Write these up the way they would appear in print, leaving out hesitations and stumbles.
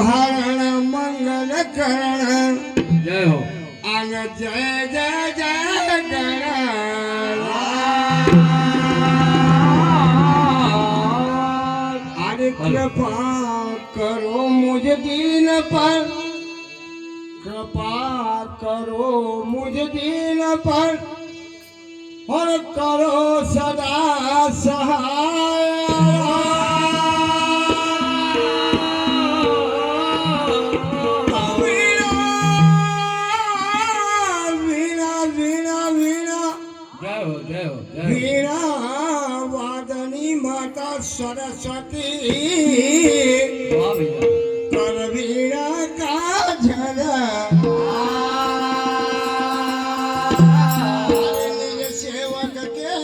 हरण मंगल करण जय हो आन जय जय जय गण अरे कृपा करो मुझ दीन पर कृपा करो मुझ दीन पर और करो सदा सहाय जय हो वीणा वादनी माता सरस्वती वाह भैया कर वीणा का झर निज सेवक के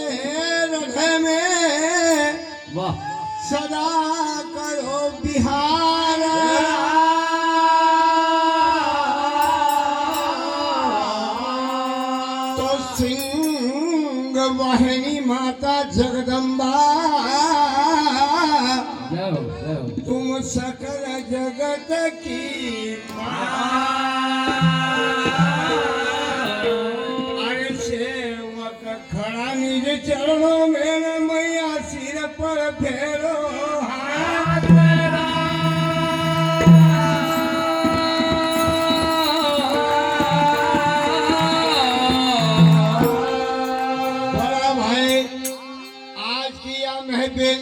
हृदय में वाह सदा करो बिहार तो सिंह वाहिनी माता जगदम्बा जय हो तुम सकल जगत की अरे सेवक खड़ा निज चरणों में मैया सिर पर फेरो हाथ बड़ा भाई आज की यह महफिल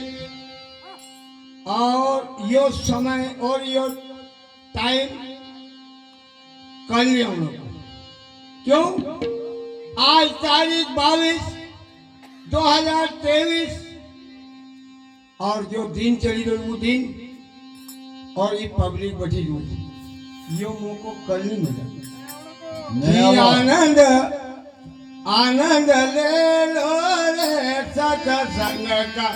और यो समय और यो टाइम कर लिया हम लोग क्यों आज तारीख 22/2023 और जो दिन चली रही वो दिन और ये पब्लिक बैठी हुई यो मुंह को कल नहीं मिला ये आनंद आनंद ले लो रे सत्संग का